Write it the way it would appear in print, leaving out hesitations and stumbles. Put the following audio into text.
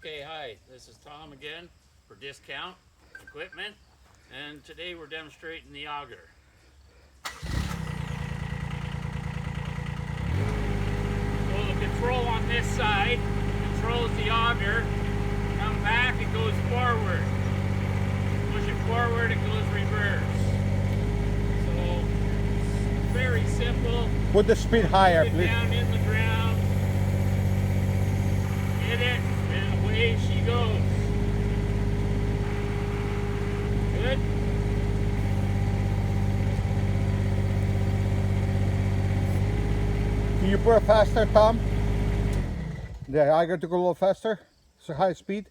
Okay, hi, this is Tom again for Discount Equipment, and today we're demonstrating the auger. So the control on this side controls the auger. Come back, it goes forward. Push it forward, it goes reverse. So it's very simple. Put the speed higher, Get please. down in the ground, hit it, and away she goes. Good. Can you put it faster, Tom? The auger to go a little faster. So high speed.